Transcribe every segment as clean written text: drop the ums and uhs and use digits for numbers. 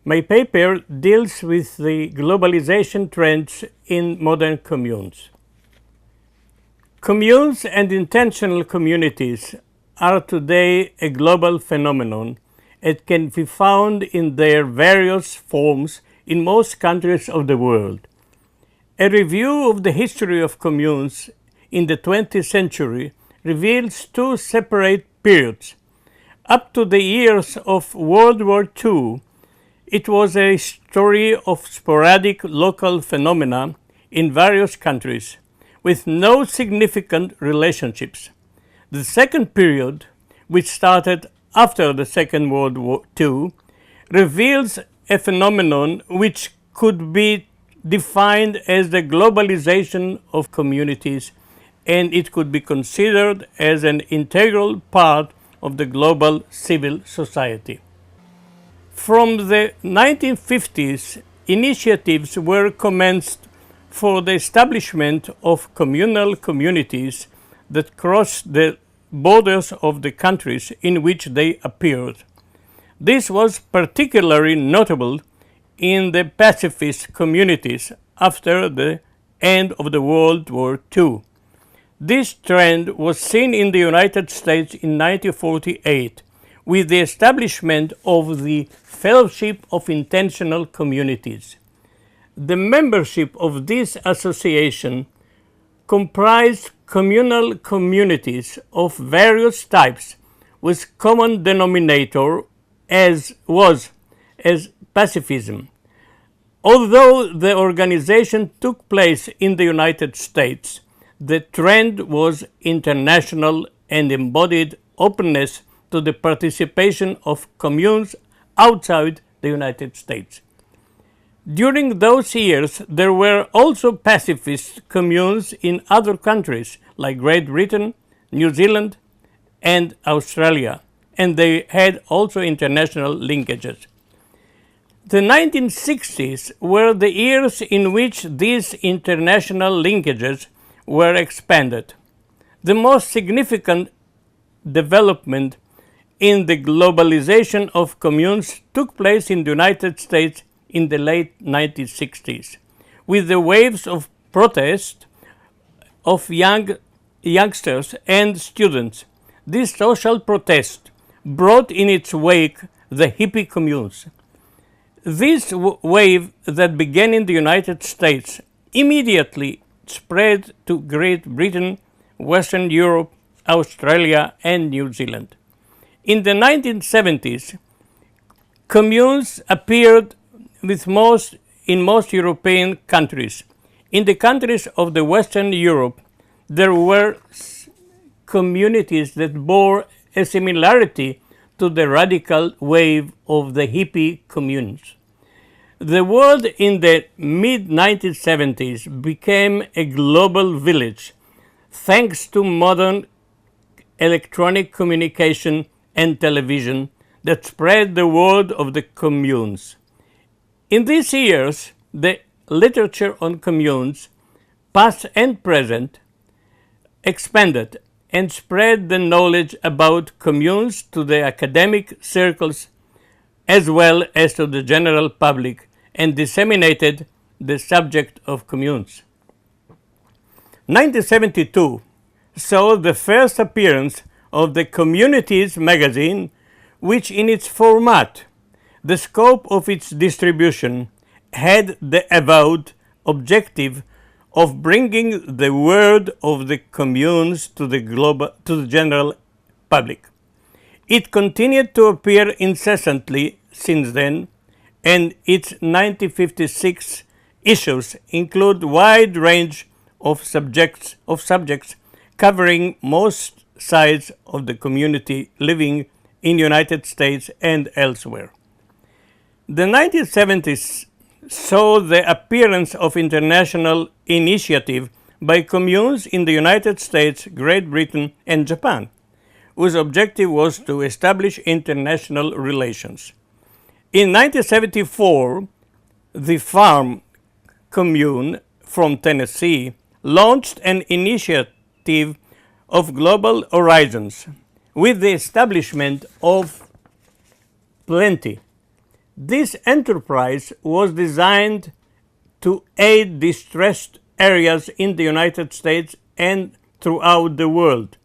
My paper deals with the globalization trends in modern communes. Communes and intentional communities are today a global phenomenon and can be found in their various forms in most countries of the world. A review of the history of communes in the 20th century reveals two separate periods. Up to the years of World War II, it was a story of sporadic local phenomena in various countries with no significant relationships. The second period, which started after the Second World War II, reveals a phenomenon which could be defined as the globalization of communities, and it could be considered as an integral part of the global civil society. From the 1950s, initiatives were commenced for the establishment of communal communities that crossed the borders of the countries in which they appeared. This was particularly notable in the pacifist communities after the end of the World War II. This trend was seen in the United States in 1948 with the establishment of the Fellowship of Intentional Communities. The membership of this association comprised communal communities of various types with common denominator as pacifism. Although the organization took place in the United States, the trend was international and embodied openness to the participation of communes outside the United States. During those years, there were also pacifist communes in other countries like Great Britain, New Zealand, and Australia, and they had also international linkages. The 1960s were the years in which these international linkages were expanded. The most significant development in the globalization of communes took place in the United States in the late 1960s, with the waves of protest of youngsters and students. This social protest brought in its wake the hippie communes. This wave that began in the United States immediately spread to Great Britain, Western Europe, Australia, and New Zealand. In the 1970s, communes appeared in most European countries. In the countries of the Western Europe, there were communities that bore a similarity to the radical wave of the hippie communes. The world in the mid-1970s became a global village thanks to modern electronic communication and television that spread the world of the communes. In these years, the literature on communes, past and present, expanded and spread the knowledge about communes to the academic circles as well as to the general public, and disseminated the subject of communes. 1972 saw the first appearance of the Communities magazine, which in its format, the scope of its distribution, had the avowed objective of bringing the word of the communes to the general public. It continued to appear incessantly since then, and its 1956 issues include wide range of subjects covering most sides of the community living in the United States and elsewhere. The 1970s saw the appearance of international initiative by communes in the United States, Great Britain, and Japan, whose objective was to establish international relations. In 1974, the Farm Commune from Tennessee launched an initiative of Global Horizons with the establishment of Plenty, This enterprise was designed to aid distressed areas in the United States and throughout the world.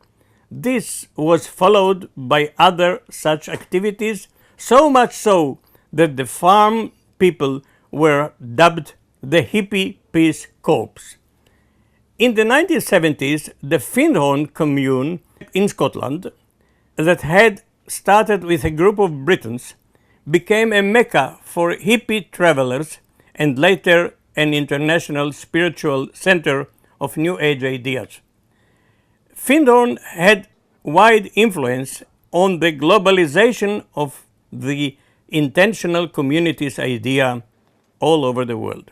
This was followed by other such activities, so much so that the farm people were dubbed the Hippie Peace Corps. In the 1970s, the Findhorn Commune in Scotland, that had started with a group of Britons, became a mecca for hippie travelers and later an international spiritual center of New Age ideas. Findhorn had wide influence on the globalization of the intentional communities idea all over the world.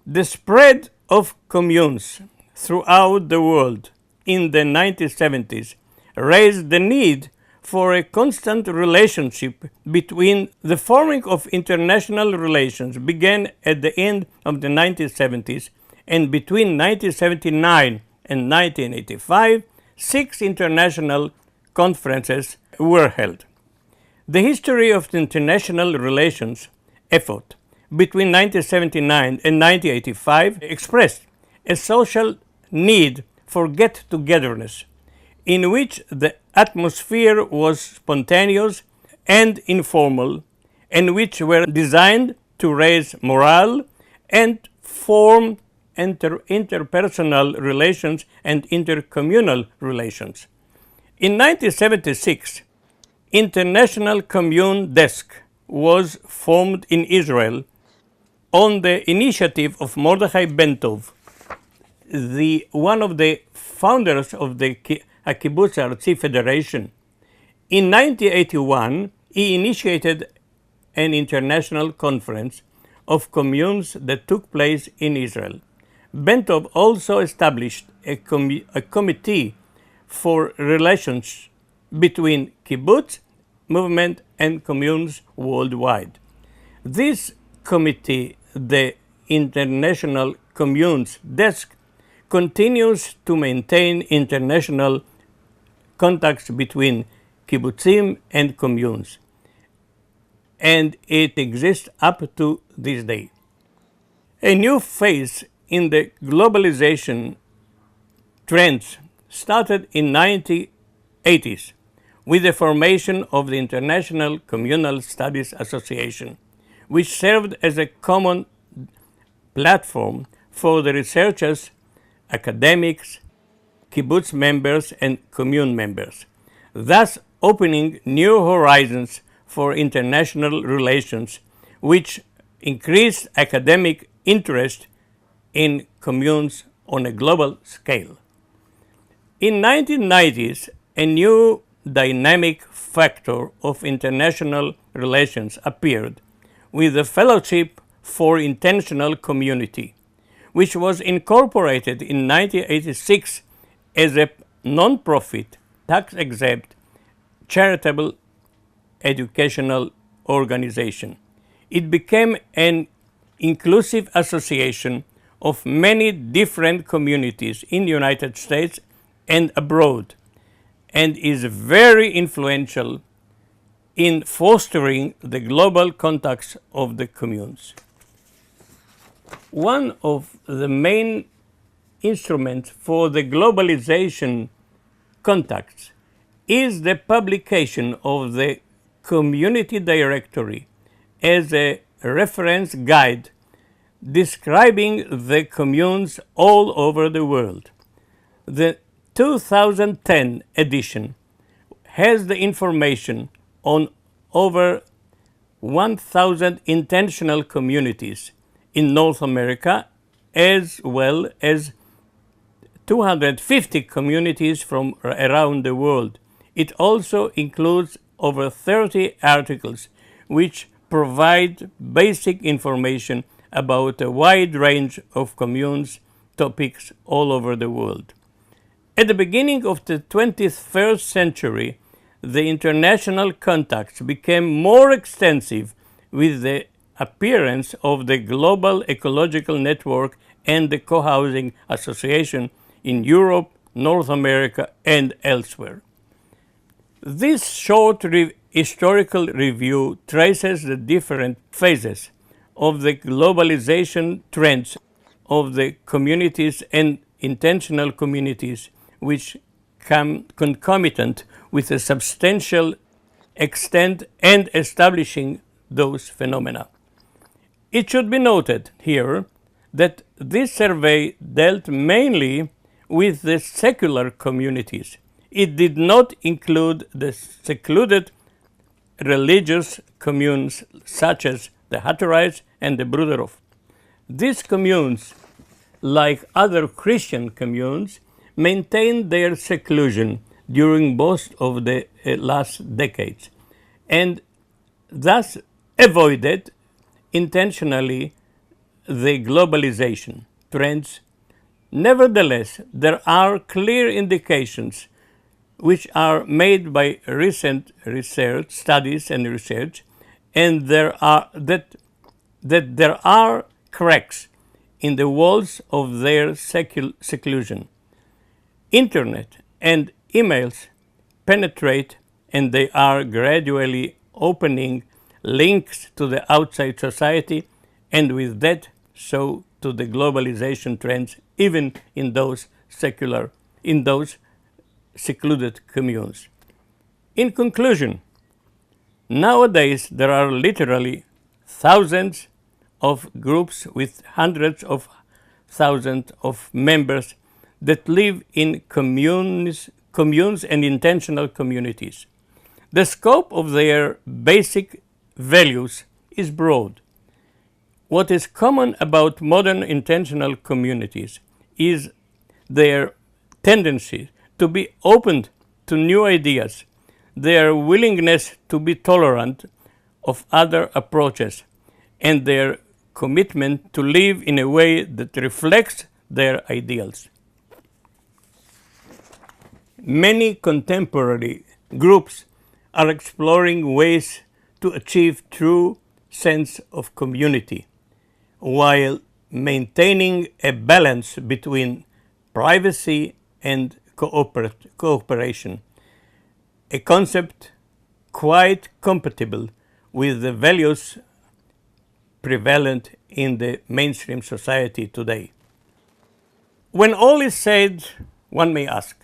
The spread of communes throughout the world in the 1970s raised the need for a constant relationship between the forming of international relations began at the end of the 1970s, and between 1979 and 1985, 6 international conferences were held. The history of the international relations effort between 1979 and 1985 expressed a social need for get-togetherness, in which the atmosphere was spontaneous and informal, and which were designed to raise morale and form interpersonal relations and intercommunal relations. In 1976, International Commune Desk was formed in Israel on the initiative of Mordechai Bentov, one of the founders of the Kibbutz Artzi Federation. In 1981, he initiated an international conference of communes that took place in Israel. Bentov also established a committee for relations between kibbutz movement and communes worldwide. This committee, the International Communes Desk, continues to maintain international contacts between kibbutzim and communes, and it exists up to this day. A new phase in the globalization trends started in 1980s with the formation of the International Communal Studies Association, which served as a common platform for the researchers, academics, kibbutz members, and commune members, thus opening new horizons for international relations, which increased academic interest in communes on a global scale. In 1990s, a new dynamic factor of international relations appeared with the Fellowship for Intentional Community, which was incorporated in 1986 as a non-profit, tax-exempt, charitable educational organization. It became an inclusive association of many different communities in the United States and abroad, and is very influential in fostering the global contacts of the communes. One of the main instruments for the globalization contacts is the publication of the Community Directory as a reference guide describing the communes all over the world. The 2010 edition has the information on over 1,000 intentional communities in North America, as well as 250 communities from around the world. It also includes over 30 articles which provide basic information about a wide range of communes topics all over the world. At the beginning of the 21st century, the international contacts became more extensive with the appearance of the Global Ecological Network and the Co-housing Association in Europe, North America, and elsewhere. This short historical review traces the different phases of the globalization trends of the communities and intentional communities, which come concomitant with a substantial extent and establishing those phenomena. It should be noted here that this survey dealt mainly with the secular communities. It did not include the secluded religious communes such as the Hutterites and the Brotherhof. These communes, like other Christian communes, maintained their seclusion during most of the last decades and thus avoided intentionally the globalization trends. Nevertheless, there are clear indications which are made by recent research, studies and research, and there are that there are cracks in the walls of their seclusion. Internet and emails penetrate, and they are gradually opening links to the outside society, and with that so to the globalization trends, even in those secluded communes. In conclusion, nowadays there are literally thousands of groups with hundreds of thousands of members that live in communes and intentional communities. The scope of their basic values is broad. What is common about modern intentional communities is their tendency to be open to new ideas, their willingness to be tolerant of other approaches, and their commitment to live in a way that reflects their ideals. Many contemporary groups are exploring ways to achieve true sense of community while maintaining a balance between privacy and cooperation, a concept quite compatible with the values prevalent in the mainstream society today. When all is said, one may ask,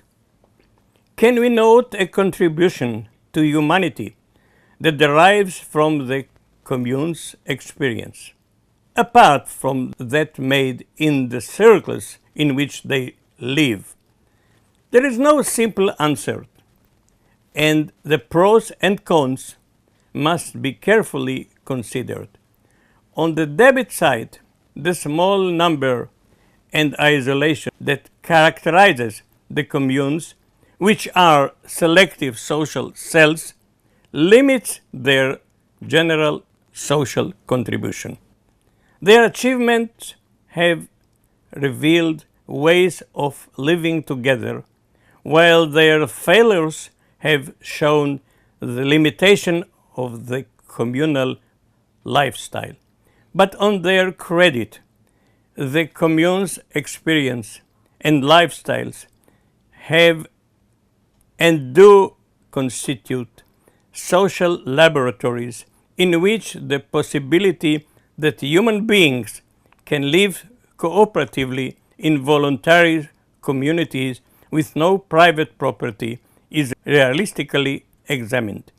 can we note a contribution to humanity that derives from the commune's experience, apart from that made in the circles in which they live? There is no simple answer, and the pros and cons must be carefully considered. On the debit side, the small number and isolation that characterizes the communes, which are selective social cells, limits their general social contribution. Their achievements have revealed ways of living together, while their failures have shown the limitation of the communal lifestyle. But on their credit, the commune's experience and lifestyles have and do constitute social laboratories in which the possibility that human beings can live cooperatively in voluntary communities with no private property is realistically examined.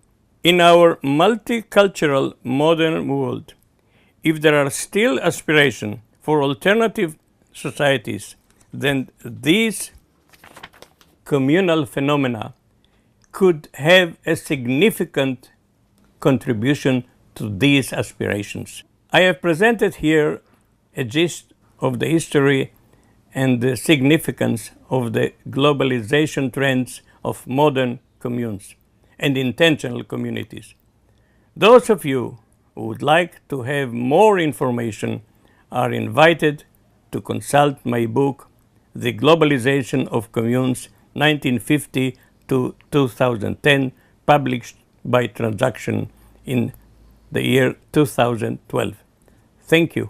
In our multicultural modern world, if there are still aspirations for alternative societies, then these communal phenomena could have a significant contribution to these aspirations. I have presented here a gist of the history and the significance of the globalization trends of modern communes and intentional communities. Those of you who would like to have more information are invited to consult my book, The Globalization of Communes, 1950 to 2010, published by Transaction in the year 2012. Thank you.